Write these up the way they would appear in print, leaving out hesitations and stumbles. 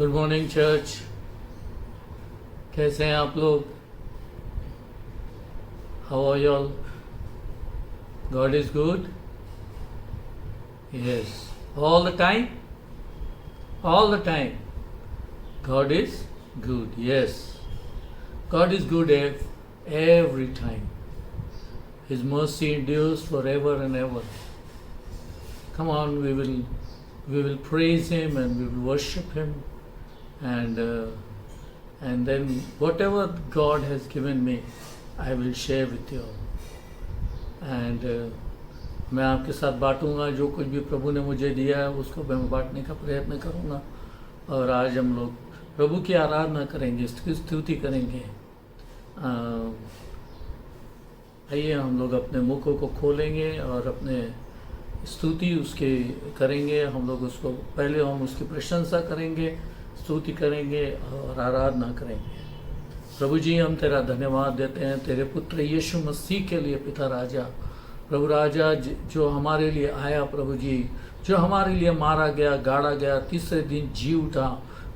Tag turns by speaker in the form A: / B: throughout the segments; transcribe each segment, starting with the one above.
A: Good morning church. कैसे हैं आप लोग? How are you all? God is good. Yes, all the time, all the time God is good. Yes, God is good every time. His mercy endures forever and ever. Come on, we will praise him and we will worship him, and then whatever God has given me, I will share with you. And मैं आपके साथ बांटूंगा जो कुछ भी प्रभु ने मुझे दिया है, उसको मैं बांटने का प्रयत्न करूंगा। और आज हम लोग प्रभु की आराधना करेंगे, इसकी स्तुति करेंगे। आइए हम लोग अपने मुखों को खोलेंगे और अपने स्तुति उसके करेंगे। हम लोग उसको पहले हम उसकी प्रशंसा करेंगे, स्तुति करेंगे और आराधना करेंगे। प्रभु जी, हम तेरा धन्यवाद देते हैं तेरे पुत्र यीशु मसीह के लिए। पिता राजा, प्रभु राजा, जो हमारे लिए आया, प्रभु जी, जो हमारे लिए मारा गया, गाड़ा गया, तीसरे दिन जी उठा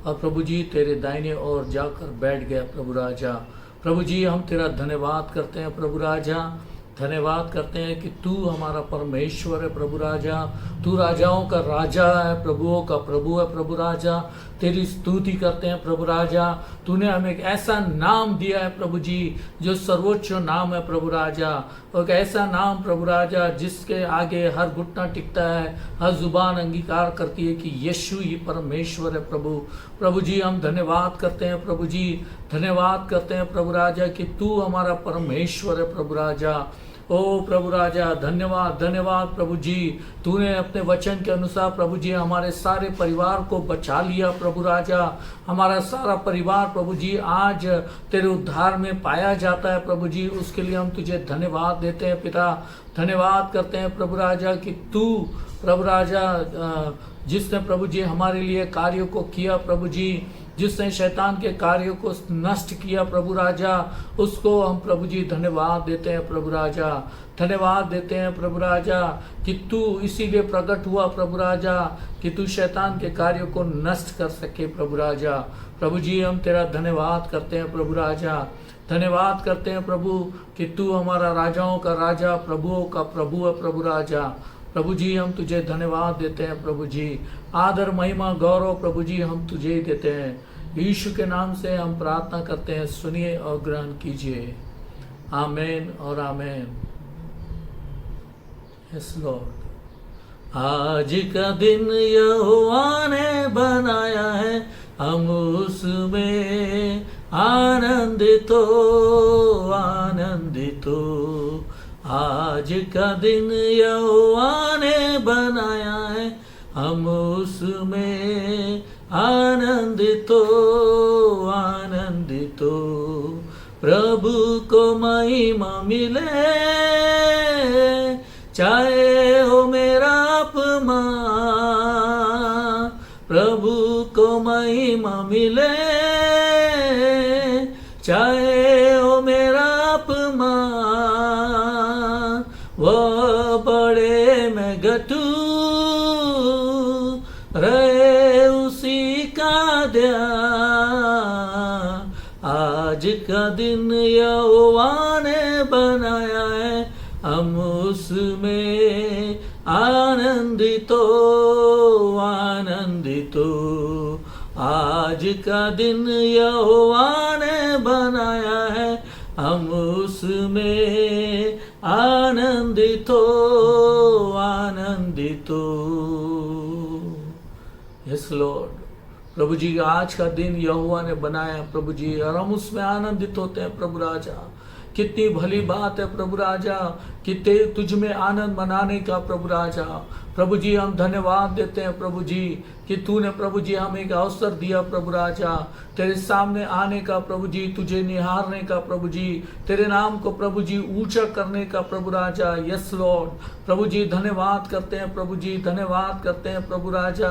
A: और प्रभु जी तेरे दाहिने ओर जाकर बैठ गया। प्रभु राजा, प्रभु जी, हम तेरा धन्यवाद करते हैं। प्रभु राजा, धन्यवाद करते हैं कि तू हमारा परमेश्वर है। प्रभु राजा, तू राजाओं का राजा है, प्रभुओं का प्रभु है। प्रभु राजा, तेरी स्तुति करते हैं। प्रभु राजा, तूने हमें एक ऐसा नाम दिया है प्रभु जी, जो सर्वोच्च नाम है। प्रभु राजा, एक ऐसा नाम प्रभु राजा जिसके आगे हर घुटना टिकता है, हर जुबान अंगीकार करती है कि यीशु ही परमेश्वर है। प्रभु प्रभु जी, हम धन्यवाद करते हैं। प्रभु जी, धन्यवाद करते हैं प्रभु राजा कि तू हमारा परमेश्वर है। प्रभु राजा, ओ प्रभु राजा, धन्यवाद धन्यवाद प्रभु जी, तूने अपने वचन के अनुसार प्रभु जी हमारे सारे परिवार को बचा लिया। प्रभु राजा, हमारा सारा परिवार प्रभु जी आज तेरे उद्धार में पाया जाता है। प्रभु जी, उसके लिए हम तुझे धन्यवाद देते हैं। पिता, धन्यवाद करते हैं प्रभु राजा कि तू प्रभु राजा जिसने प्रभु जी हमारे लिए कार्यों को किया, प्रभु जी जिसने शैतान के कार्यों को नष्ट किया, प्रभु राजा, उसको हम प्रभु जी धन्यवाद देते हैं। प्रभु राजा, धन्यवाद देते हैं प्रभु राजा कि तू इसीलिए प्रकट हुआ प्रभु राजा कि तू शैतान के कार्यों को नष्ट कर सके। प्रभु राजा, प्रभु जी, हम तेरा धन्यवाद करते हैं। प्रभु राजा, धन्यवाद करते हैं प्रभु कि तू हमारा राजाओं का राजा, प्रभुओं का प्रभु है। प्रभु राजा, प्रभु जी, हम तुझे धन्यवाद देते हैं। प्रभु जी, आदर महिमा गौरव प्रभु जी हम तुझे ही देते हैं। यीशु के नाम से हम प्रार्थना करते हैं, सुनिए और ग्रहण कीजिए। आमेन और आमेन। Yes Lord. आज का दिन यहोवा ने बनाया है, हम उसमें आनंदित हो, आनंदित हो। आज का दिन यहोवा ने बनाया है, हम उसमें आनंदित हो, आनंदित हो। प्रभु को महिमा मिले, चाहे हो मेरा अपमान। प्रभु को महिमा मिले, चाहे हो मेरा अपमान। वह बड़े में घटू, रहे उसी का ध्यान। आज का दिन यहोवा ने बनाया है, हम उसमें आनंदित हो, आनंदित हो। आज का दिन यहोवा ने बनाया है, हम उसमें आनंदित हो, आनंदित हो। Yes Lord. प्रभु जी, आज का दिन यहोवा ने बनाया प्रभु जी, और हम उसमें आनंदित होते हैं। प्रभु राजा, कितनी भली बात है प्रभु राजा कि तुझ में आनंद मनाने का। प्रभु राजा, प्रभु जी, हम धन्यवाद देते हैं प्रभु जी कि तूने प्रभु जी हमें एक अवसर दिया प्रभु राजा, तेरे सामने आने का प्रभु जी, तुझे निहारने का प्रभु जी, तेरे नाम को प्रभु जी ऊंचा करने का प्रभु राजा। Yes Lord. प्रभु जी, धन्यवाद करते हैं प्रभु जी, धन्यवाद करते हैं प्रभु राजा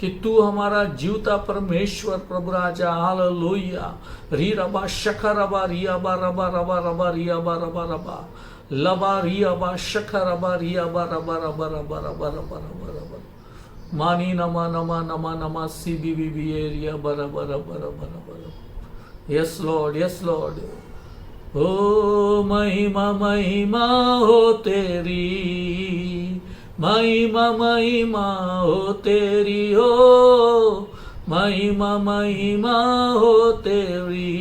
A: कि तू हमारा जीवता परमेश्वर प्रभु राजा। हालेलुया। री रबा शखा रबा रिया बा रबा रबा रबा रिया बा रबा रबा लबा रिया बा शखा रबा रिया बा रबा रबा रबा रबा रबा रबा रबा। मानी नमा नमा नमा नमा सी बी बी बी एरिया बरा बरा बरा बरा बरा। Yes lord, yes lord. ओ महिमा महिमा हो तेरी, महिमा महिमा हो तेरी हो, महिमा महिमा हो तेरी,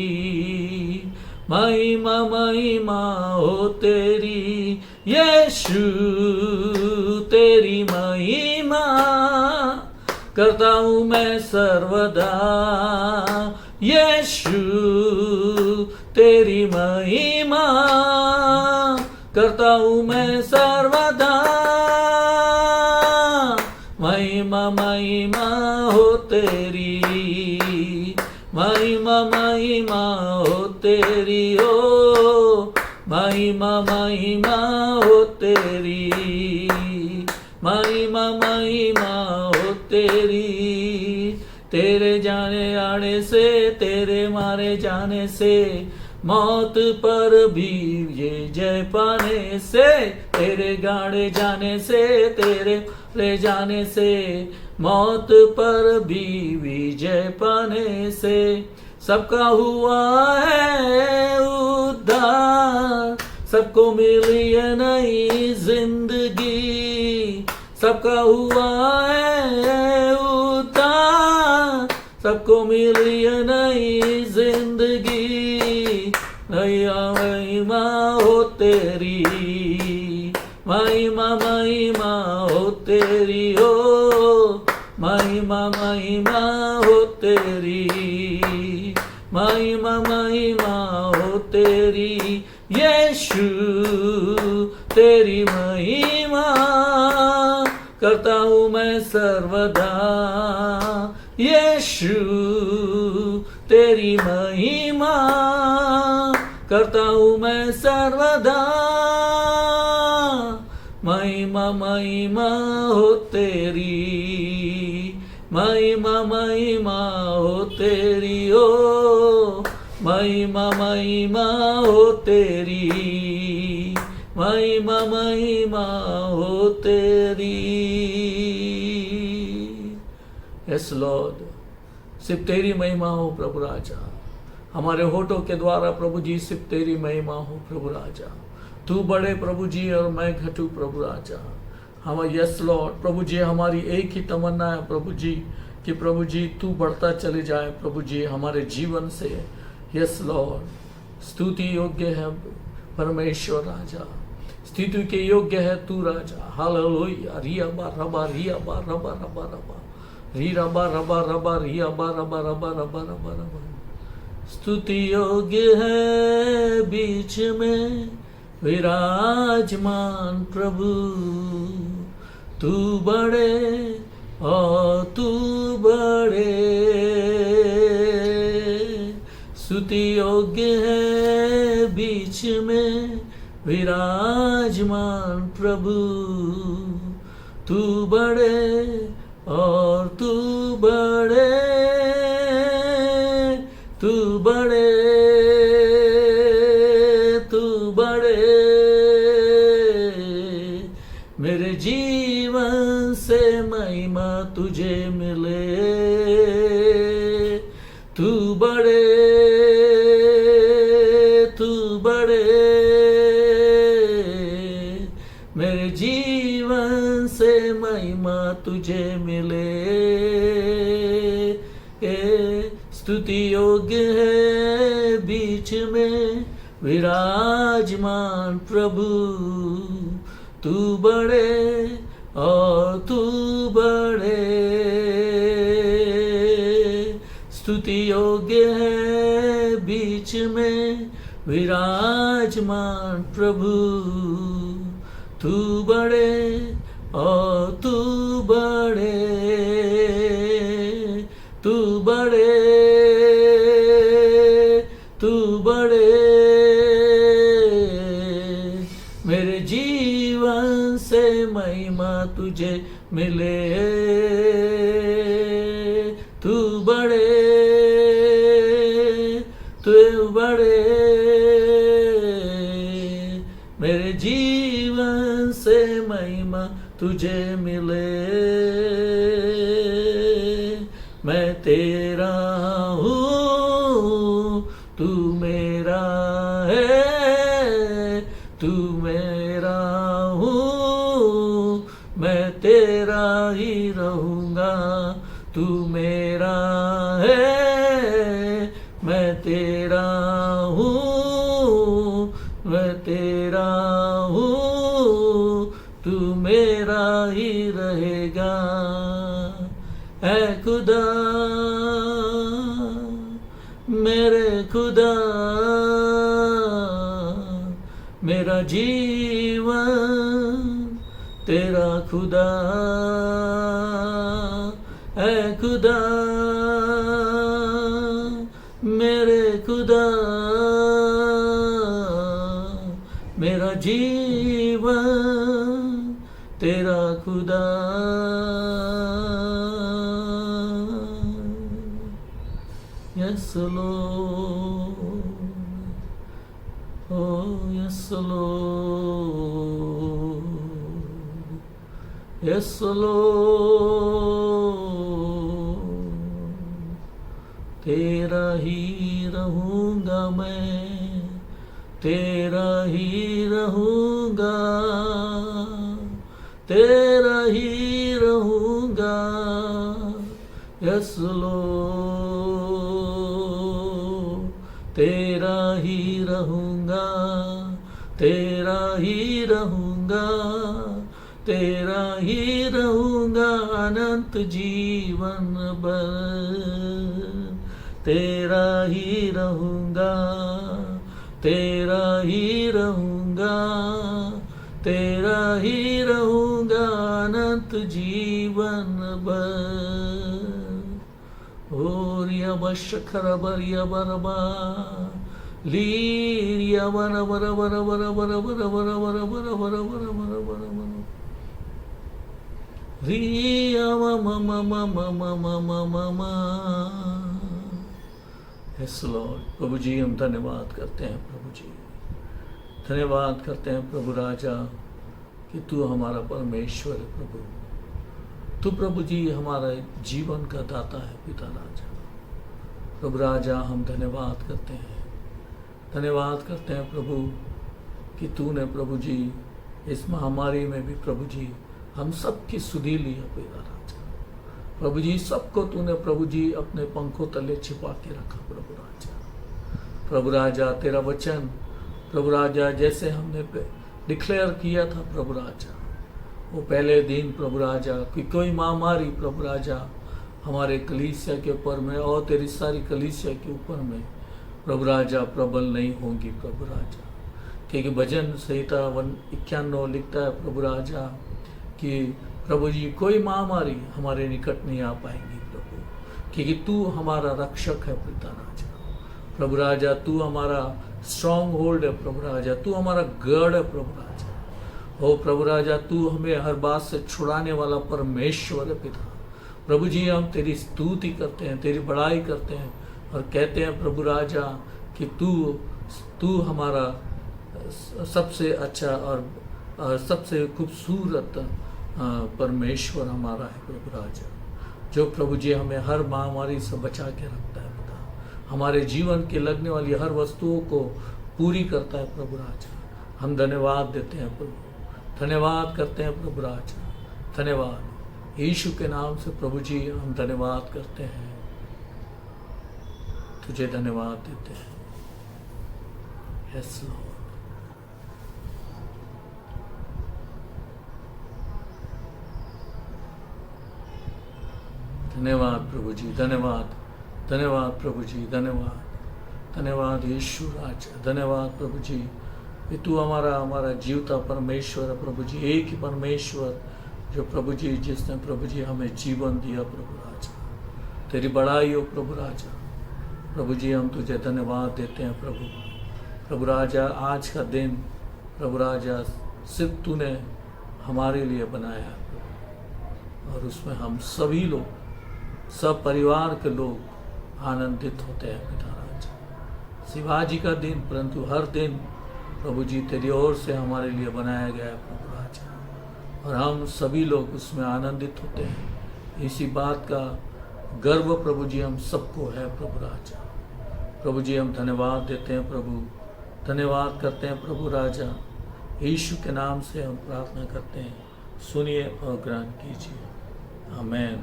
A: महिमा महिमा हो तेरी यीशु, तेरी महिमा करता हूँ मैं सर्वदा, यीशु तेरी महिमा करता हूँ मैं सर्वदा, महिमा महिमा हो तेरी, महिमा महिमा हो तेरी हो, महिमा महिमा हो तेरी, महिमा महिमा हो तेरी। तेरे जाने आने से, तेरे मारे जाने से, मौत पर भी ये जय पाने से, तेरे गाड़े जाने से, तेरे ले जाने से, मौत पर भी विजय पाने से, सबका हुआ है उद्धार, सबको मिली है नई जिंदगी, सबका हुआ है उद्धार, सबको मिली है नई जिंदगी, महिमा हो तेरी, महिमा महिमा हो तेरी हो, महिमा महिमा हो तेरी, महिमा महिमा हो तेरी यीशु, तेरी महिमा करता हूँ मैं सर्वदा, यीशु तेरी महिमा करता हूँ मैं सर्वदा, महिमा महिमा हो तेरी, महिमा महिमा हो तेरी हो, महिमा महिमा हो तेरी, महिमा महिमा हो तेरी। यस लॉर्ड, सिर्फ तेरी महिमा हो प्रभु राजा, हमारे होठों के द्वारा प्रभु जी सिर्फ तेरी महिमा हो प्रभु राजा, तू बड़े प्रभु जी और मैं घटू प्रभु राजा। हम यस लॉर्ड प्रभु जी, हमारी एक ही तमन्ना है प्रभु जी कि प्रभु जी तू बढ़ता चले जाए प्रभु जी हमारे जीवन से। यस लॉर्ड, स्तुति योग्य है परमेश्वर राजा, स्तुति के योग्य है तू राजा। हालेलुया। रिया बा रबा रिया बा रबा रबा रबा री रबा रबा रबा रिया बा रबा रबा रबा रबा रबा। स्तुति योग्य है बीच में विराजमान प्रभु, तू बड़े और तू बड़े, स्तुति योग्य है बीच में विराजमान प्रभु, तू बड़े और तू बड़े, तू बड़े, तू बड़े, मेरे जीवन से महिमा तुझे मिले, तू बड़े, तू बड़े, मेरे जीवन से महिमा तुझे मिले। स्तुति योग्य है बीच में विराजमान प्रभु, तू बड़े और तू बड़े, स्तुति योग्य है बीच में विराजमान प्रभु, तू बड़े और तू बड़े, तू बड़े, तू बड़े, मेरे जीवन से महिमा तुझे मिले, तू बड़े, तू बड़े, मेरे जीवन से महिमा तुझे मिले। तेरा हूँ, तू मेरा है, तू मेरा हूँ, मैं तेरा ही रहूँगा। तू मेरा है, मैं तेरा हूँ, मैं तेरा हूँ, तू मेरा ही रहेगा। ऐ खुदा, मेरे खुदा, मेरा जीवन तेरा खुदा। ऐ खुदा, मेरे खुदा, मेरा जीवन तेरा खुदा। Yes, Lord. Oh, yes, Lord. Yes, Lord. तेरा ही रहूँगा मैं, तेरा ही रहूँगा, तेरा ही रहूँगा। यस लॉर्ड, तेरा ही रहूँगा, तेरा ही रहूँगा, तेरा ही रहूँगा अनंत जीवन भर। तेरा ही रहूँगा, तेरा ही रहूँगा, तेरा ही रहूँगा अनंत जीवन भर। ओरिया बशखर बरिया बरबा लीरिया बर बर बर बर बर बर बर बर बर बर बर बर बर बर रिया म म म म म म म म म। यस लॉर्ड, प्रभु जी हम धन्यवाद करते हैं। प्रभु जी धन्यवाद करते हैं प्रभु राजा कि तू हमारा परमेश्वर है। प्रभु तू प्रभु जी हमारा जीवन का दाता है पिता राजा। प्रभु राजा हम धन्यवाद करते हैं, धन्यवाद करते हैं प्रभु कि तूने प्रभु जी इस महामारी में भी प्रभु जी हम सब की सुधि ली है पिता राजा। प्रभु जी सबको तूने प्रभु जी अपने पंखों तले छिपा के रखा प्रभु राजा। प्रभु राजा तेरा वचन प्रभु राजा जैसे हमने डिक्लेयर किया था प्रभु राजा, वो पहले दिन प्रभु राजा कि कोई महामारी प्रभु राजा हमारे कलीसिया के ऊपर में और तेरी सारी कलीसिया के ऊपर में प्रभु राजा प्रबल नहीं होंगी प्रभु राजा। क्योंकि भजन संहिता 191 लिखता है प्रभु राजा कि प्रभु जी कोई महामारी हमारे निकट नहीं आ पाएंगी प्रभु, क्योंकि तू हमारा रक्षक है पिता राजा। प्रभु राजा तू हमारा स्ट्रॉन्ग होल्ड है प्रभु राजा, तू हमारा गढ़ है प्रभु राजा। हो प्रभु राजा तू हमें हर बात से छुड़ाने वाला परमेश्वर है पिता। प्रभु जी हम तेरी स्तुति करते हैं, तेरी बड़ाई करते हैं और कहते हैं प्रभु राजा कि तू हमारा सबसे अच्छा और सबसे खूबसूरत परमेश्वर हमारा है प्रभु राजा, जो प्रभु जी हमें हर महामारी से बचा के रखता है पिता। हमारे जीवन के लगने वाली हर वस्तुओं को पूरी करता है प्रभु राजा। हम धन्यवाद देते हैं प्रभु, धन्यवाद करते हैं प्रभु राजा, धन्यवाद यीशु के नाम से प्रभु जी हम धन्यवाद करते हैं, तुझे धन्यवाद देते हैं। Yes Lord. धन्यवाद प्रभु जी, धन्यवाद, धन्यवाद प्रभु जी, धन्यवाद, धन्यवाद यीशु राजा, धन्यवाद प्रभु जी कि तू हमारा जीवता परमेश्वर है प्रभु जी, एक ही परमेश्वर जो प्रभु जी जिसने प्रभु जी हमें जीवन दिया प्रभु राजा। तेरी बड़ाई हो प्रभु राजा। प्रभु जी हम तुझे धन्यवाद देते हैं प्रभु। प्रभु राजा आज का दिन प्रभु राजा सिर्फ तूने हमारे लिए बनाया है प्रभु, और उसमें हम सभी लोग सब परिवार के लोग आनंदित होते हैं पिता राजा। शिवाजी का दिन परंतु हर दिन प्रभु जी तेरी ओर से हमारे लिए बनाया गया है प्रभु राजा, और हम सभी लोग उसमें आनंदित होते हैं। इसी बात का गर्व प्रभु जी हम सबको है प्रभु राजा। प्रभु जी हम धन्यवाद देते हैं प्रभु, धन्यवाद करते हैं प्रभु राजा। यीशु के नाम से हम प्रार्थना करते हैं, सुनिए और ग्रहण कीजिए। आमेन।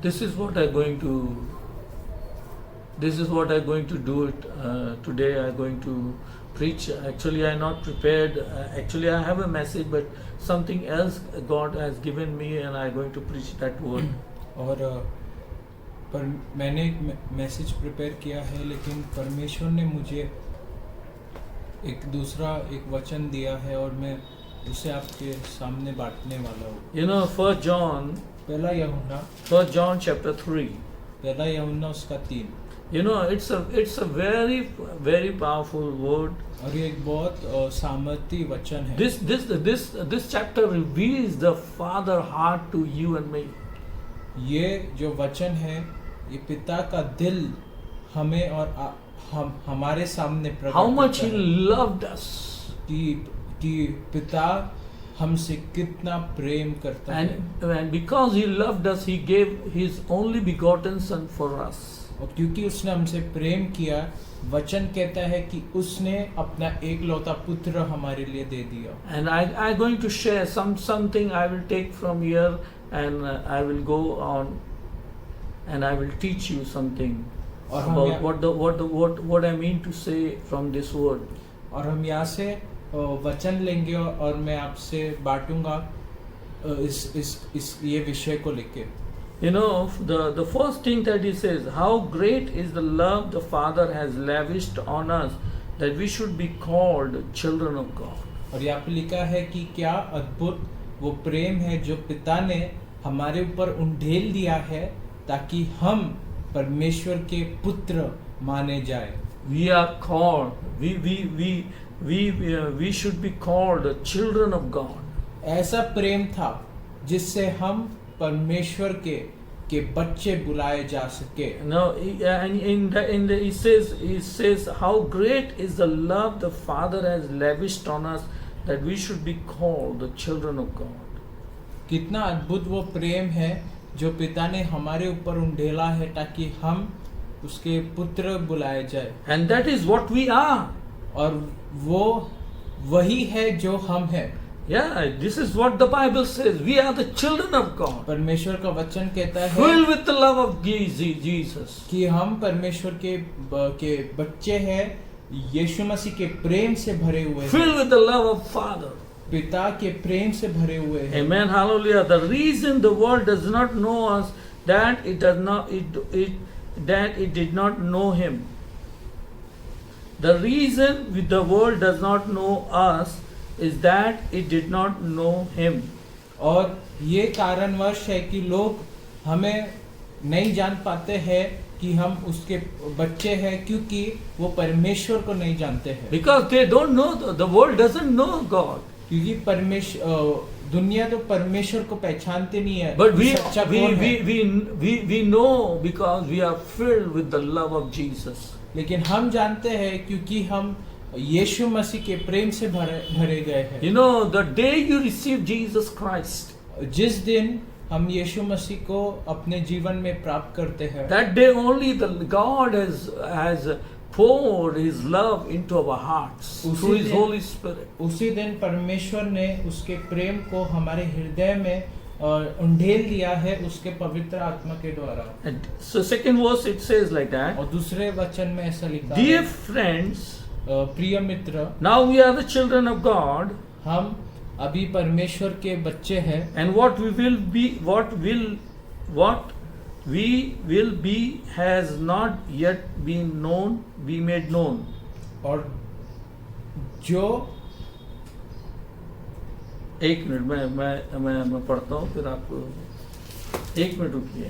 A: This is what I'm going to do it today. I'm going to preach. Actually, I'm not prepared. Actually, I have a message, but something else God has given me, and I'm going to preach that word.
B: और पर मैंने एक message prepare किया है, लेकिन परमेश्वर ने मुझे एक वचन दिया है और मैं उसे आपके सामने बांटने वाला हूँ।
A: You know, 1 John chapter 3.
B: पहला यूहन्ना उसका 3।
A: You know, it's a very very powerful word.
B: और ये एक बहुत सामर्थी वचन है।
A: This chapter reveals the Father heart to you and me.
B: ये जो वचन है, ये पिता का दिल हमें और हम हमारे सामने प्रकट
A: How much
B: करता
A: He
B: है
A: loved us.
B: कि पिता हमसे कितना प्रेम करता है।
A: And because He loved us, He gave His only begotten Son for us.
B: और क्योंकि उसने हमसे प्रेम किया, वचन कहता है कि उसने अपना एकलौता पुत्र हमारे लिए दे दिया।
A: And I'm going to share something I will take from here, and I will go on, and I will teach you something about what I mean to say from this word.
B: और हम यहाँ से वचन लेंगे और मैं आपसे बांटूंगा इस ये विषय को लेके।
A: You know, the first thing that he says, how great is the love the Father has lavished on us, that we should be called children of God.
B: और यहाँ पे लिखा है कि क्या अद्भुत वो प्रेम है जो पिता ने हमारे ऊपर उंडेल दिया है, ताकि हम परमेश्वर के पुत्र माने जाए।
A: We are called, we should be called children of God.
B: ऐसा प्रेम था जिससे हम परमेश्वर के बच्चे बुलाए जा सके।
A: Now, and he says how great is the love the Father has lavished on us, that we should be called the children of God.
B: कितना अद्भुत वो प्रेम है जो पिता ने हमारे ऊपर उंडेला है, ताकि हम उसके पुत्र बुलाए जाए।
A: And that is what we are.
B: और वो वही है जो हम हैं।
A: Yeah, this is what the Bible says. We are the children of God.
B: परमेश्वर का वचन कहता है
A: Filled with the love of Jesus.
B: कि हम परमेश्वर के बच्चे हैं, यीशु मसीह के प्रेम से भरे हुए हैं।
A: Filled with the love of Father.
B: पिता के प्रेम से भरे हुए हैं।
A: Amen, hallelujah. The reason the world does not know us, that it did not know Him. The reason the world does not know us is that it did not know Him.
B: और ये कारणवश है कि लोग हमें नहीं जान पाते हैं कि हम उसके बच्चे हैं, क्योंकि वो परमेश्वर को नहीं जानते हैं।
A: Because they don't know, the world doesn't know God.
B: क्योंकि दुनिया तो परमेश्वर को पहचानते नहीं है।
A: But we know because we are filled with the love of Jesus.
B: लेकिन हम जानते हैं क्योंकि हम यीशु मसीह के प्रेम से भरे गए हैं।
A: You know, the day you receive Jesus Christ,
B: जिस दिन हम यीशु मसीह को अपने जीवन में प्राप्त करते हैं,
A: that day only the God has poured His love into our hearts through His Holy Spirit.
B: उसी दिन परमेश्वर ने उसके प्रेम को हमारे हृदय में उंडेल दिया है उसके पवित्र आत्मा के द्वारा।
A: And so second verse it says like that.
B: और दूसरे वचन में ऐसा लिखा है,
A: Dear friends,
B: प्रिय मित्र,
A: now we are the children of God.
B: हम अभी परमेश्वर के बच्चे हैं।
A: And what we will be has not yet been made known.
B: और जो
A: एक मिनट मैं पढ़ता हूँ, फिर आपको एक मिनट रुकिए।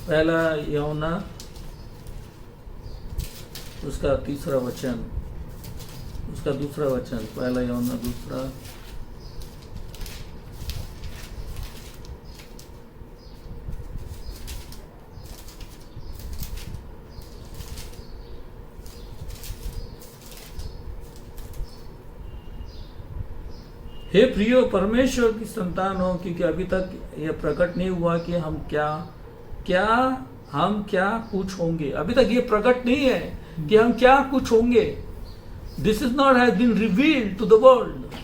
A: पहला यूहन्ना उसका तीसरा वचन, उसका दूसरा वचन, पहला यूहन्ना दूसरा, हे प्रियो परमेश्वर की संतानों, क्योंकि अभी तक यह प्रकट नहीं हुआ कि हम क्या कुछ होंगे। अभी तक ये प्रकट नहीं है कि हम क्या कुछ होंगे। This is not has been revealed to the world.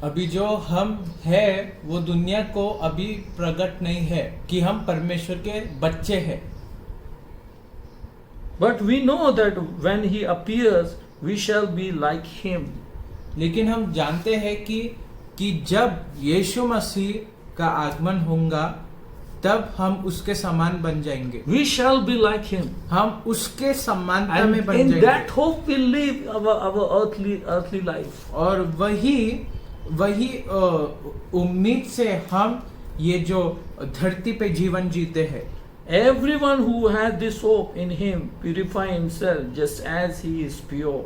B: अभी जो हम है वो दुनिया को अभी प्रकट नहीं है कि हम परमेश्वर के बच्चे हैं।
A: But we know that when he appears we shall be like him.
B: लेकिन हम जानते हैं कि जब यीशु मसीह का आगमन होगा तब हम उसके समान बन जाएंगे।
A: We shall be like him.
B: हम उसके समानता में
A: एंड
B: बन
A: इन
B: जाएंगे।
A: That hope we live our earthly life.
B: और वही उम्मीद से हम ये जो धरती पे जीवन जीते हैं।
A: Everyone who has this hope in him purify himself just as he is pure.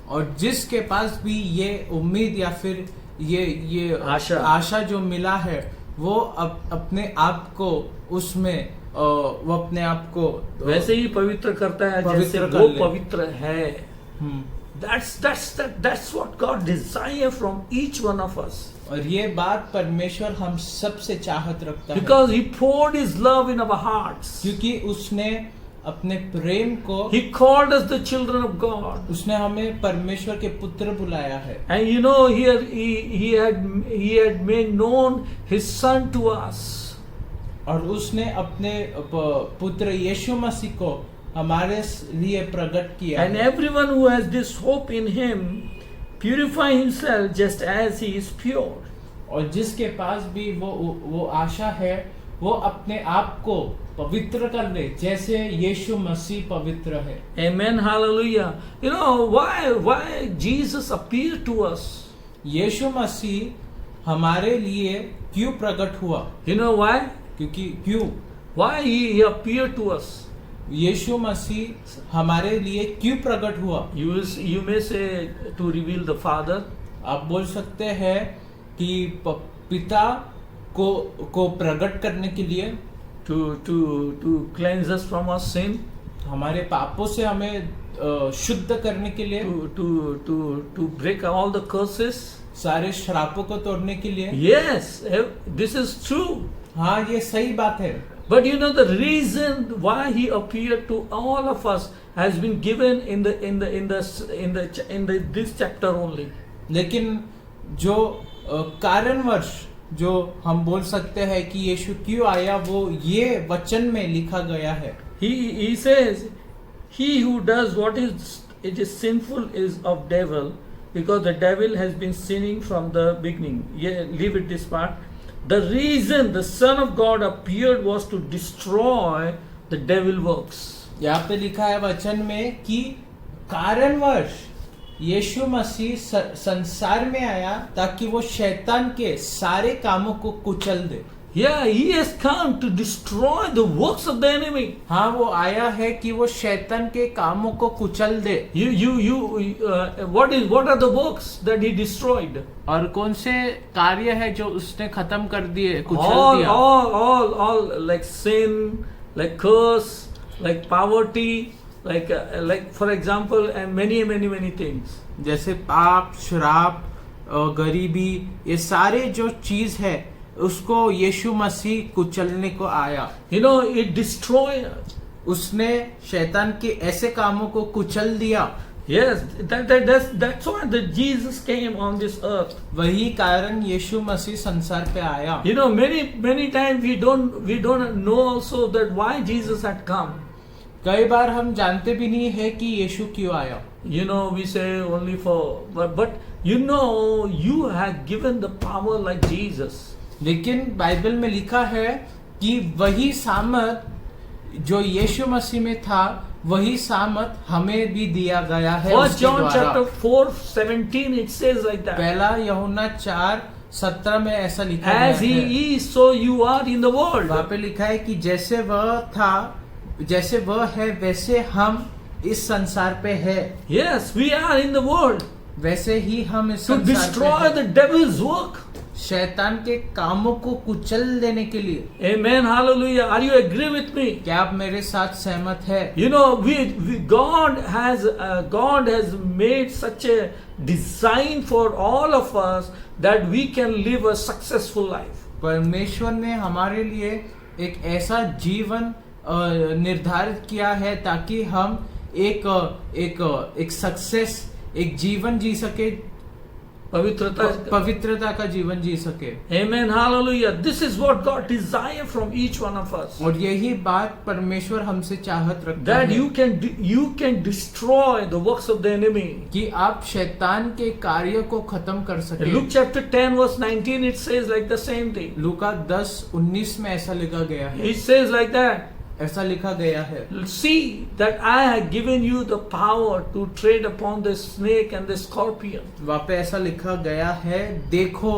B: और जिसके पास भी ये उम्मीद या फिर ये आशा जो मिला है वो अपने आप को उसमें वो अपने आप को
A: वैसे ही पवित्र करता है जैसे वो पवित्र है। That's what God desire from each one of us.
B: और ये बात परमेश्वर हम सबसे चाहत रखता है।
A: Because he poured his love in our hearts.
B: क्योंकि उसने अपने प्रेम को
A: He called us the children of God.
B: उसने हमें परमेश्वर के पुत्र बुलाया है।
A: And you know he had made known his son to us.
B: और उसने अपने पुत्र यीशु मसीह को हमारे लिए प्रकट किया।
A: And everyone who has this hope in him purify himself just as he is pure.
B: और जिसके पास भी वो आशा है वो अपने आप को पवित्र कर ले जैसे यीशु मसीह पवित्र है।
A: Amen, hallelujah. You know why Jesus appeared to us?
B: यीशु मसीह हमारे लिए क्यों प्रकट हुआ?
A: You know why?
B: क्यों?
A: Why he appeared to us?
B: यीशु मसीह हमारे लिए क्यों प्रकट हुआ?
A: You may say to reveal the Father.
B: आप बोल सकते हैं कि पिता को प्रकट करने के लिए,
A: to cleanse us from our sin,
B: हमारे पापों से हमें शुद्ध करने के लिए,
A: to break all the curses,
B: सारे श्रापों को तोड़ने के लिए।
A: Yes, this is true.
B: हाँ, ये सही बात है।
A: But you know the reason why he appeared to all of us has been given in this chapter only.
B: लेकिन जो कारणवश जो हम बोल सकते हैं कि यीशु क्यों आया वो ये वचन में लिखा गया है।
A: He says, he who does what it is sinful is of devil, because the devil has been sinning from the beginning. Yeah, leave it this part. The reason the Son of God appeared was to destroy the devil works.
B: यहाँ पे लिखा है वचन में कि कारणवश यीशु मसीह संसार में आया ताकि वो शैतान के सारे कामों को कुचल दे।
A: Yeah, he has come to destroy the works of the enemy.
B: हाँ, वो आया है कि वो शैतान के कामों को कुचल दे।
A: What are the works that he destroyed?
B: और कौन से कार्य है जो उसने खत्म कर दिए, कुचल दिया?
A: All like sin, like curse, like poverty, like for example, and many things.
B: जैसे पाप, श्राप, गरीबी, ये सारे जो चीज है उसको यीशु मसीह कुचलने को आया।
A: You know, it destroyed.
B: उसने शैतान के ऐसे कामों को कुचल दिया।
A: Yes, that's why that Jesus came on this earth.
B: वही कारण यीशु मसीह संसार पे आया।
A: You know, many times we don't know also that why Jesus had come.
B: कई बार हम जानते भी नहीं है कि यीशु क्यों आया।
A: You know, we say only but you know, you have given the power like Jesus.
B: लेकिन बाइबल में लिखा है कि वही सामर्थ जो यीशु मसीह में था वही सामर्थ हमें भी दिया गया है।
A: First John chapter 4:17 it says like that.
B: पहला यूहन्ना 4:17 में ऐसा लिखा है।
A: As he is, so you are in the world.
B: वहाँ पे लिखा है कि जैसे वह था, जैसे वह है, वैसे हम इस संसार पे है।
A: Yes, we are in the world.
B: वैसे ही हम इस
A: To
B: संसार
A: destroy
B: पे
A: the devil's work.
B: शैतान के कामों को कुचल देने के लिए।
A: Amen. Hallelujah. Are you agree with me?
B: क्या आप मेरे साथ सहमत है?
A: You know, God has made such a design for all of us that we can live a successful life.
B: परमेश्वर ने हमारे लिए एक ऐसा जीवन निर्धारित किया है ताकि हम एक सक्सेस, एक जीवन जी सके, पवित्रता का जीवन जी सके।
A: Amen. Hallelujah. This is what God desires from each one of us.
B: और यही बात परमेश्वर हमसे चाहत रखता
A: That
B: है
A: you can destroy the works of the enemy.
B: कि आप शैतान के कार्य को खत्म कर सके।
A: Luke chapter 10 verse 19 it says like the same thing.
B: लूका 10:19 में ऐसा लिखा गया है।
A: It says like that.
B: ऐसा लिखा गया है।
A: See that I have given you the power to tread upon the snake and the scorpion.
B: वहाँ पे ऐसा लिखा गया है, देखो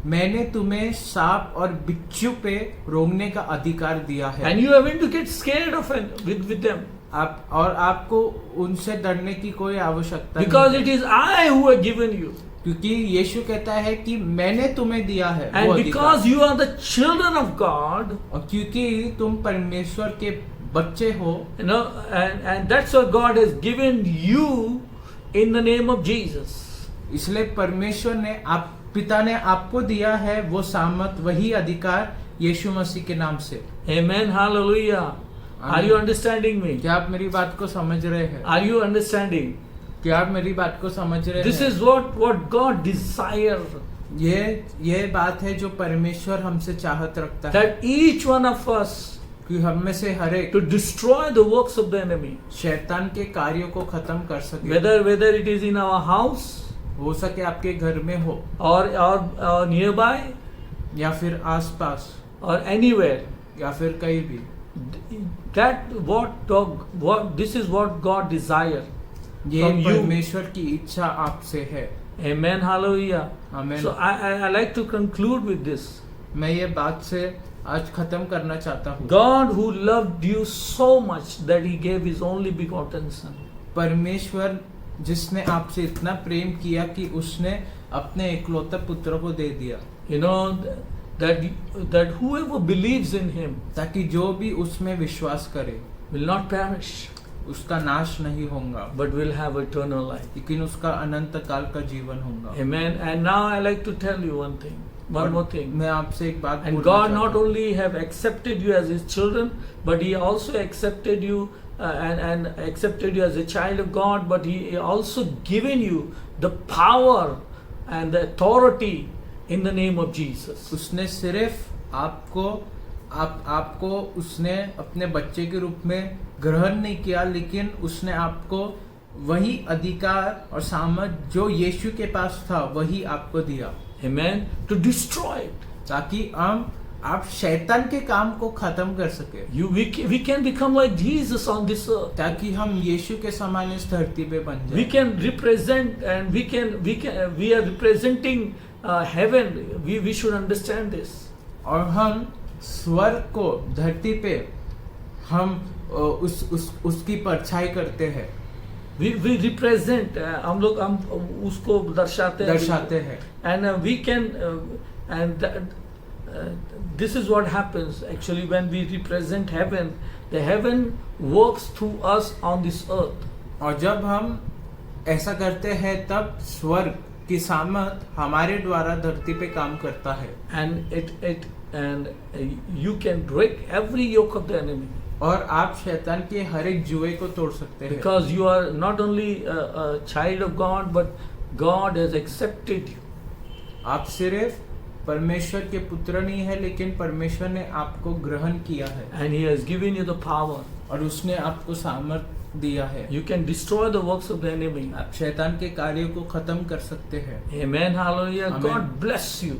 B: मैंने तुम्हें सांप और बिच्छू पे रोकने का अधिकार दिया है।
A: And you haven't to get scared of with them.
B: आपको उनसे डरने की कोई आवश्यकता नहीं।
A: Because it is I who have given you.
B: क्योंकि यीशु कहता है कि मैंने तुम्हें दिया है।
A: And because you are the children of God,
B: और क्योंकि तुम परमेश्वर के बच्चे हो,
A: you know, and that's what God has given you in the name of Jesus.
B: इसलिए परमेश्वर ने पिता ने आपको दिया है वो सामर्थ, वही अधिकार यीशु मसीह के नाम से।
A: Amen. Hallelujah. Are you understanding me?
B: क्या आप मेरी बात को समझ रहे हैं?
A: Are you understanding?
B: क्या आप मेरी बात को समझ रहे हैं?
A: This is what God desires.
B: ये बात है जो परमेश्वर हमसे चाहत रखता है।
A: That each one of us,
B: कि हम में से हर एक
A: to destroy the works of the enemy.
B: शैतान के कार्यों को खत्म कर सके।
A: Whether it is in our house,
B: हो सके आपके घर में हो,
A: or nearby,
B: या फिर आसपास,
A: or anywhere.
B: या फिर कहीं भी।
A: This is what God desires.
B: ये परमेश्वर की इच्छा आपसे है।
A: Amen. Hallelujah.
B: Amen.
A: So I like to conclude with this.
B: मैं ये बात से आज खत्म करना चाहता हूँ।
A: God who loved you so much that he gave his only begotten son.
B: परमेश्वर जिसने आपसे इतना प्रेम किया कि उसने अपने इकलौते पुत्र को दे दिया।
A: You know that whoever believes in him,
B: ताकि जो भी उसमें विश्वास करे,
A: will not perish,
B: उसका नाश नहीं होगा,
A: but will have eternal life.
B: लेकिन उसका अनंत काल का जीवन होगा।
A: Amen. And now I like to tell you one more thing.
B: मैं आपसे एक बात
A: And God not only have accepted you as his children, but he also accepted you and accepted you as a child of God, but he also given you the power and the authority in the name of Jesus.
B: उसने सिर्फ आपको उसने अपने बच्चे के रूप में ग्रहण नहीं किया, लेकिन उसने आपको वही अधिकार और सामर्थ जो यीशु के पास था वही आपको दिया।
A: Amen. To destroy it.
B: ताकि आप शैतान के काम को खत्म कर सके।
A: We can become like Jesus on this earth.
B: ताकि हम यीशु के समान इस धरती पे बन जाएं।
A: We can represent and we are representing heaven. We should understand this.
B: और हम स्वर्ग को धरती पे हम उसकी परछाई करते हैं।
A: We represent, हम उसको दर्शाते हैं। And we can and this is what happens actually when we represent heaven. The heaven works through us on this earth.
B: और जब हम ऐसा करते हैं तब स्वर्ग की सामर्थ हमारे द्वारा धरती पे काम करता है।
A: And you can break every yoke of the enemy.
B: और आप शैतान के हर एक जुए को तोड़ सकते हैं।
A: Because you are not only a child of God, but God has accepted you.
B: आप सिर्फ परमेश्वर के पुत्र नहीं है, लेकिन परमेश्वर ने आपको ग्रहण किया है।
A: And he has given you the power.
B: और उसने आपको सामर्थ दिया है।
A: You can destroy the works of the enemy.
B: आप शैतान के कार्यों को खत्म कर सकते हैं।
A: Amen. Hallelujah.
B: Amen.
A: God bless you.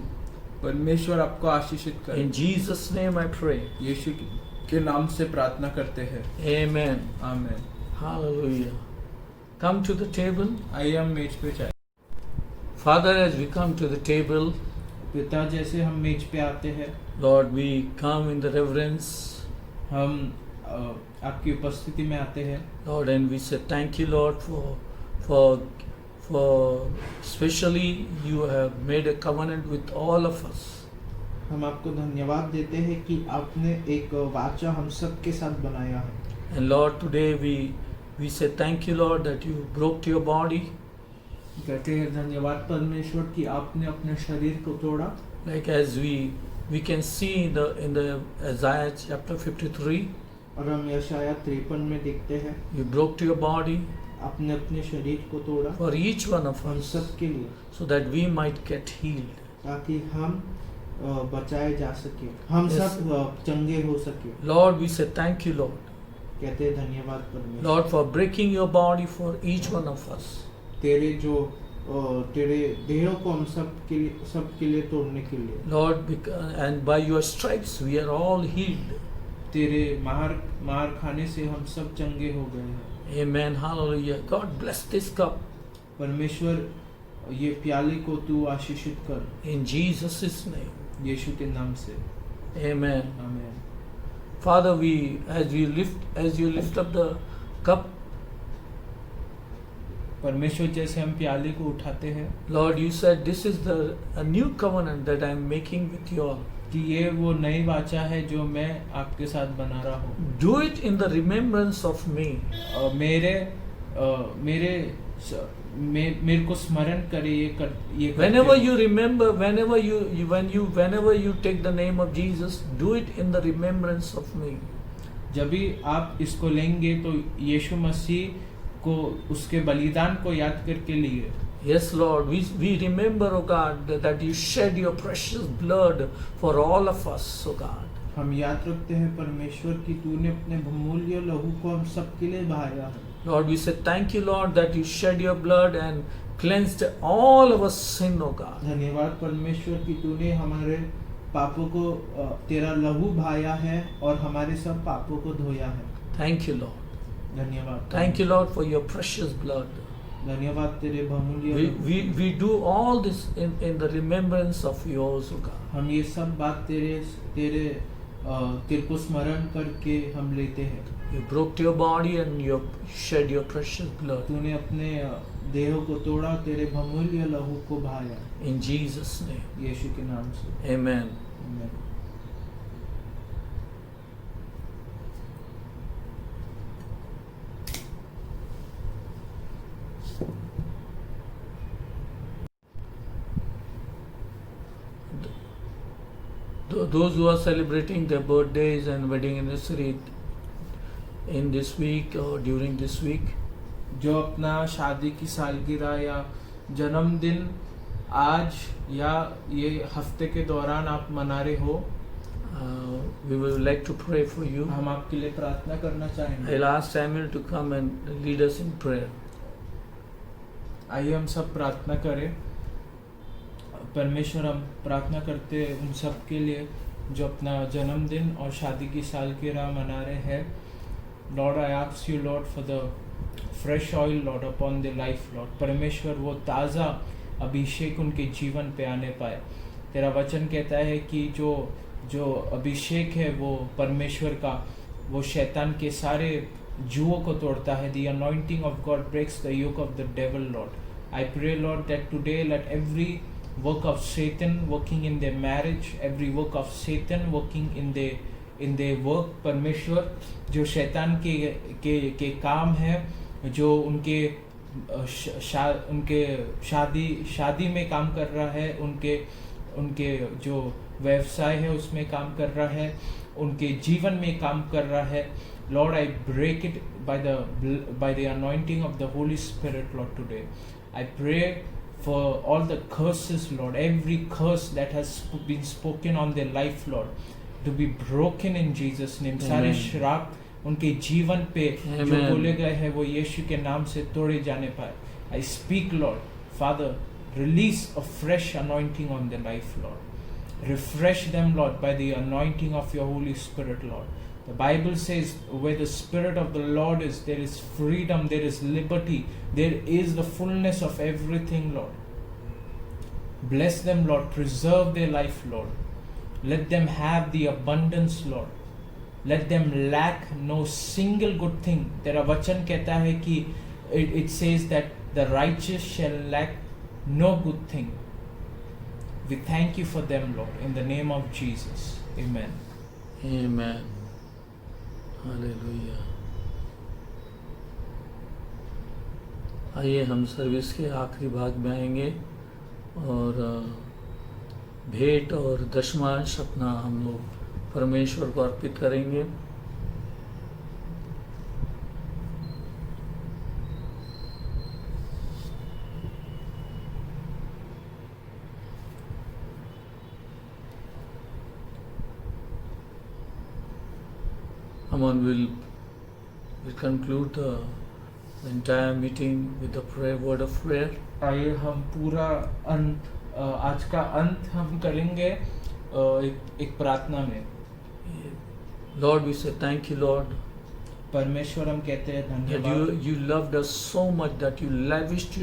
B: परमेश्वर आपको आशीषित करे।
A: In Jesus' name I pray.
B: यीशु के नाम से प्रार्थना करते हैं।
A: Amen.
B: Amen.
A: Hallelujah. Come to the table.
B: आइए हम मेज पे जाएं।
A: Father, as we come to the table,
B: पिता जैसे हम मेज पे आते हैं,
A: Lord, we come in the reverence.
B: हम आपकी उपस्थिति में आते हैं।
A: Lord, and we say thank you, Lord, for especially you have made a covenant with all of us.
C: हम आपको धन्यवाद देते हैं कि आपने एक वाचा हम सब के साथ बनाया है।
A: And Lord, today we say thank you, Lord, that you broke your body.
C: कहते हैं धन्यवाद परमेश्वर कि आपने अपने शरीर को तोड़ा।
A: Like as we can see in the Isaiah chapter 53,
C: और हम यशाया 53 में देखते हैं
A: you broke your body
C: आपने अपने शरीर को तोड़ा
A: for each one of
C: हम
A: us,
C: सब के लिए,
A: so that we might get healed.
C: ताकि हम बचाए जा सके, हम
A: Yes.
C: सब चंगे हो सके।
A: Lord, we say thank you, Lord.
C: कहते हैं धन्यवाद परमेश्वर
A: Lord, for breaking your body for each one of us.
C: तेरे जो तेरे देह को हम सब के लिए तोड़ने के लिए।
A: Lord, and by your stripes we are all healed.
C: तेरे मार खाने से हम सब चंगे हो गए हैं।
A: Amen. Hallelujah. God bless this cup.
C: परमेश्वर ये प्याले को तू आशीषित कर
A: In Jesus' name.
C: यीशु के नाम से।
A: Amen.
C: आमीन।
A: Father, as you lift up the cup,
C: परमेश्वर जैसे हम प्याले को उठाते हैं
A: Lord, you said this is a new covenant that I am making with you all.
C: कि ये वो नई वाचा है जो मैं आपके साथ बना रहा हूँ।
A: Do it in the remembrance of me.
C: मेरे को स्मरण करे ये
A: Whenever you remember, whenever you take the name of Jesus, do it in the remembrance of me.
C: जब भी आप इसको लेंगे तो यीशु मसीह को उसके बलिदान को याद करके लिए।
A: Yes, Lord, we remember, O God, that you shed your precious blood for all of us, O God.
C: हम याद रखते हैं परमेश्वर कि तूने अपने बहुमूल्य लहू को हम सबके लिए बहाया है।
A: Lord, we say thank you, Lord, that you shed your blood and cleansed all our sin, O God.
C: धन्यवाद परमेश्वर कि तूने हमारे पापों को तेरा लहू बहाया है और हमारे सब पापों को धोया है।
A: Thank you, Lord.
C: धन्यवाद।
A: Thank you, Lord, for your precious blood.
C: धन्यवाद तेरे बहुमूल्य।
A: We do all this in the remembrance of yours, O God.
C: हम ये सब बात तेरे को स्मरण करके हम लेते हैं।
A: You broke your body and you shed your precious blood.
C: तूने अपने देह को तोड़ा, तेरे बहुमूल्य लहू को बहाया।
A: In Jesus' name.
C: यीशु के नाम से।
A: Amen.
C: आमीन।
A: Those who are celebrating their birthdays and wedding anniversary in this week or during this week,
C: जो अपना शादी की सालगिरह या जन्मदिन आज या ये हफ्ते के दौरान आप मना रहे हो,
A: we would like to pray for you.
C: हम आपके लिए प्रार्थना करना चाहेंगे।
A: I'll ask Samuel to come and lead us in prayer.
C: आइए हम सब प्रार्थना करें। परमेश्वर, हम प्रार्थना करते हैं उन सब के लिए जो अपना जन्मदिन और शादी की सालगिरह मना रहे हैं। Lord, I ask you Lord for the fresh oil Lord upon the life Lord. परमेश्वर, वो ताज़ा अभिषेक उनके जीवन पे आने पाए। तेरा वचन कहता है कि जो अभिषेक है वो परमेश्वर का, वो शैतान के सारे जुओं को तोड़ता है। The anointing of God breaks the yoke of the devil Lord. I pray Lord that today let every work of Satan working in their marriage, every work of Satan working in their work, परमेश्वर, जो शैतान के काम है, जो उनके शादी में काम कर रहा है, उनके जो व्यवसाय है उसमें काम कर रहा है, उनके जीवन में काम कर रहा है। Lord, I break it by the anointing of the Holy Spirit, Lord, today. I pray for all the curses, Lord, every curse that has been spoken on their life, Lord, to be broken in Jesus' name. सारे श्राप उनके जीवन पे जो बोले गए हैं वो यीशु के नाम से तोड़े जाने पाए। I speak, Lord, Father, release a fresh anointing on their life, Lord. Refresh them, Lord, by the anointing of your Holy Spirit, Lord. The Bible says where the Spirit of the Lord is, there is freedom, there is liberty, there is the fullness of everything, Lord. Bless them, Lord. Preserve their life, Lord. Let them have the abundance, Lord. Let them lack no single good thing. तेरा वचन कहता है कि it says that The righteous shall lack no good thing. We thank you for them, Lord, in the name of Jesus. Amen.
A: Amen. Hallelujah. आइए हम service के आखिरी भाग में आएंगे और भेंट और दशमांश अपना हम लोग परमेश्वर को अर्पित करेंगे। Aman will conclude the entire meeting with the prayer, word of prayer.
C: आइए हम पूरा अंत आज का अंत हम करेंगे एक प्रार्थना में।
A: Lord, we say thank you, Lord.
C: परमेश्वर हम कहते हैं
A: That
C: धन्यवाद
A: you loved us so much that you lavished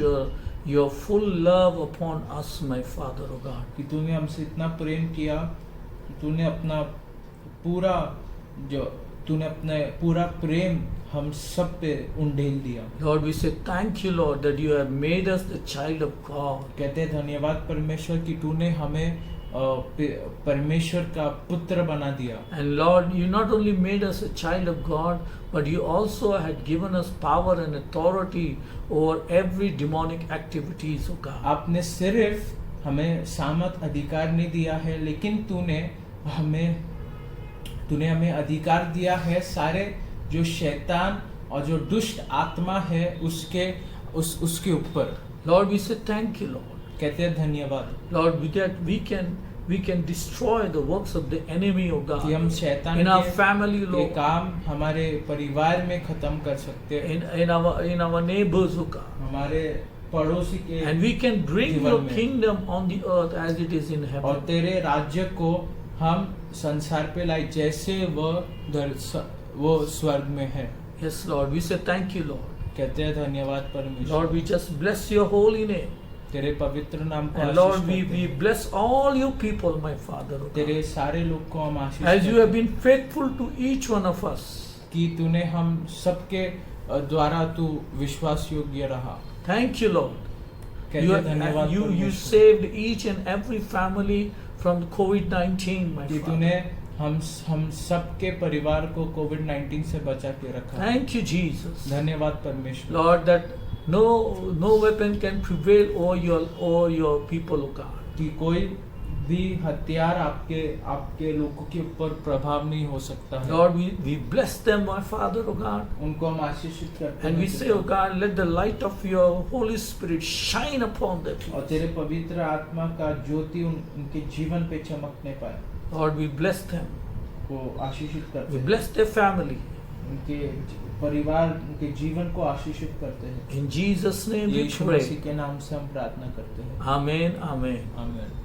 A: your full love upon us, my Father, O God.
C: कि तूने हमसे इतना प्रेम किया कि तूने अपना पूरा प्रेम हम सब पे उंडेल दिया।
A: Lord, we say thank you, Lord, that you have made us the child of God.
C: कहते हैं धन्यवाद परमेश्वर कि तूने हमें परमेश्वर का पुत्र बना दिया।
A: And Lord, you not only made us a child of God, but you also had given us power and authority over every demonic activities, O God.
C: आपने सिर्फ हमें सामर्थ अधिकार नहीं दिया है, लेकिन तूने हमें अधिकार दिया है सारे जो शैतान और जो दुष्ट आत्मा है उसके ऊपर।
A: Lord, we say thank you, Lord.
C: कहते हैं धन्यवाद
A: Lord, that we can destroy the works of the enemy, O God.
C: कि हम शैतान
A: In our family,
C: के
A: Lord.
C: काम हमारे परिवार में खत्म कर सकते हैं,
A: In our neighbors, O God.
C: हमारे पड़ोसी के
A: And we can bring
C: जीवन
A: your
C: में।
A: kingdom on the earth as it is in
C: और
A: heaven.
C: तेरे राज्य को हम संसार पे लाए जैसे वो स्वर्ग में है।
A: Yes, Lord, we say thank you, Lord.
C: कहते हैं धन्यवाद परमेश्वर।
A: Lord, we just bless your holy name.
C: तेरे पवित्र नाम को
A: And
C: आशीष
A: Lord,
C: करते
A: we
C: हैं।
A: bless all your people, my Father, O God.
C: तेरे सारे लोग को हम आशीष
A: As you
C: करते
A: have been faithful to each one of us.
C: हैं कि तूने हम सबके द्वारा तू विश्वास योग्य रहा।
A: Thank you, Lord.
C: कहते हैं धन्यवाद
A: You
C: परमेश्वर
A: saved each and every family from COVID-19, my
C: कि
A: Father.
C: तूने हम सबके परिवार को कोविड-19 से बचा के रखा।
A: Thank you, Jesus.
C: धन्यवाद परमेश्वर।
A: Lord, that no weapon can prevail over your people, O God.
C: कि कोई भी हथियार आपके लोगों के ऊपर प्रभाव नहीं हो सकता है।
A: Lord, we bless them, my Father, O God.
C: उनको हम आशीषित करते
A: And we
C: हैं
A: say, O God, let the light of your Holy Spirit shine upon them.
C: और तेरे पवित्र आत्मा का ज्योति उनके जीवन पे चमकने पाए।
A: Lord, we bless them.
C: को आशीषित करते
A: We
C: हैं।
A: bless their family.
C: उनके परिवार उनके जीवन को आशीषित करते हैं।
A: In Jesus' name we
C: Yeshu
A: pray.
C: मसीह के नाम से हम प्रार्थना करते हैं।
A: Amen, amen.
C: आमीन।